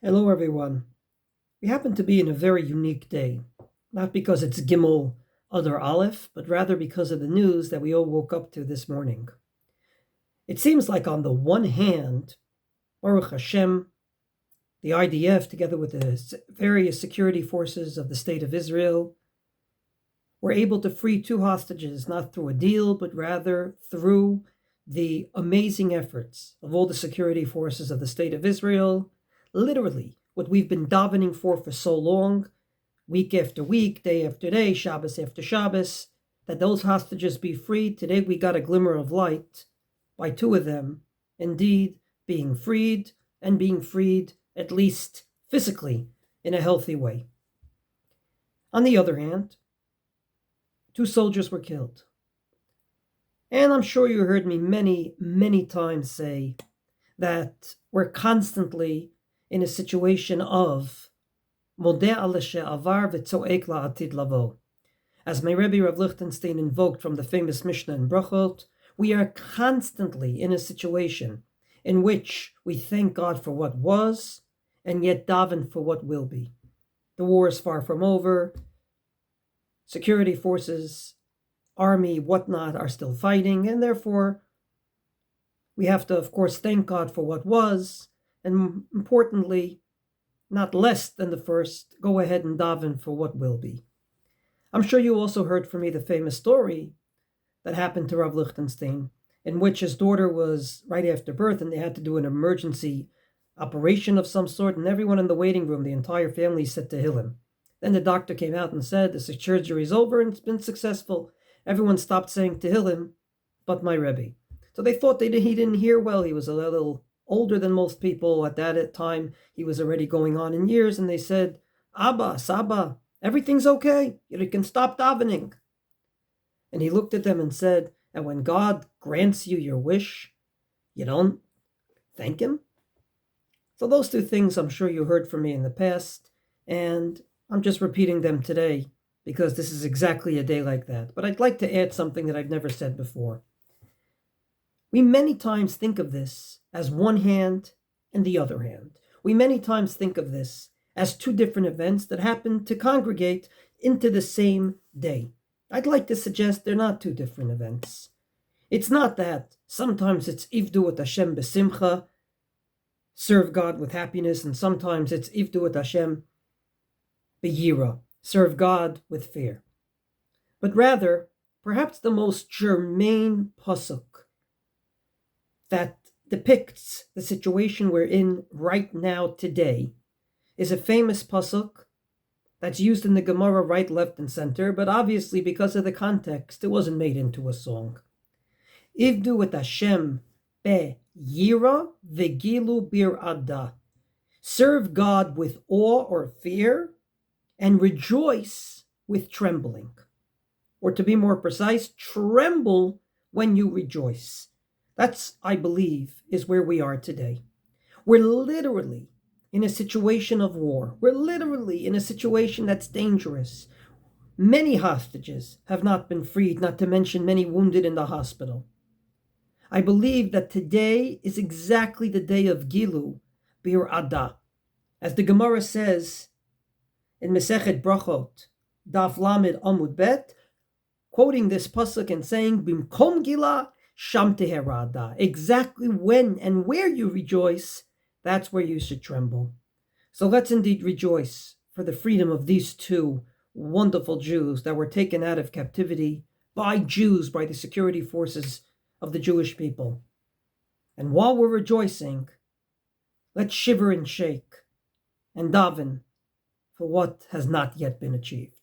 Hello, everyone. We happen to be in a very unique day, not because it's Gimel Adar Aleph, but rather because of the news that we all woke up to this morning. It seems like, on the one hand, Baruch Hashem, the IDF, together with the various security forces of the State of Israel, were able to free two hostages, not through a deal, but rather through the amazing efforts of all the security forces of the State of Israel. Literally, what we've been davening for so long, week after week, day after day, Shabbos after Shabbos, that those hostages be freed. Today we got a glimmer of light by two of them, indeed being freed, and being freed at least physically in a healthy way. On the other hand, two soldiers were killed. And I'm sure you heard me many, many times say that we're constantly in a situation of modeh al she'avar v'tzo'ek la'atid lavo. As my Rebbe Rav Lichtenstein invoked from the famous Mishnah in Brachot, we are constantly in a situation in which we thank God for what was and yet daven for what will be. The war is far from over. Security forces, army, whatnot, are still fighting, and therefore we have to, of course, thank God for what was, and importantly, not less than the first, go ahead and daven for what will be. I'm sure you also heard from me the famous story that happened to Rav Lichtenstein, in which his daughter was right after birth, and they had to do an emergency operation of some sort, and everyone in the waiting room, the entire family, said Tehillim. Then the doctor came out and said, the surgery is over and it's been successful. Everyone stopped saying Tehillim, but my Rebbe. So they thought he didn't hear well. He was a little older than most people at that time. He was already going on in years, and they said, Abba, Saba, everything's okay. You can stop davening. And he looked at them and said, and when God grants you your wish, you don't thank him? So those two things I'm sure you heard from me in the past, and I'm just repeating them today because this is exactly a day like that. But I'd like to add something that I've never said before. We many times think of this as one hand and the other hand. We many times think of this as two different events that happen to congregate into the same day. I'd like to suggest they're not two different events. It's not that sometimes it's Ivdu et Hashem besimcha, serve God with happiness, and sometimes it's Ivdu et Hashem beyira, serve God with fear. But rather, perhaps the most germane pasuk that depicts the situation we're in right now today is a famous pasuk that's used in the Gemara right, left, and center, but obviously because of the context, it wasn't made into a song. Ivdu et Hashem beyira v'gilu bir'ada. Serve God with awe or fear, and rejoice with trembling. Or to be more precise, tremble when you rejoice. That's, I believe, is where we are today. We're literally in a situation of war. We're literally in a situation that's dangerous. Many hostages have not been freed, not to mention many wounded in the hospital. I believe that today is exactly the day of Gilu Bir Ada. As the Gemara says in Mesechet Brachot, Daf Lamed Amud Bet, quoting this pasuk and saying, Bimkom Gila Sham Teherada. Exactly when and where you rejoice, that's where you should tremble. So let's indeed rejoice for the freedom of these two wonderful Jews that were taken out of captivity by Jews, by the security forces of the Jewish people. And while we're rejoicing, let's shiver and shake and daven for what has not yet been achieved.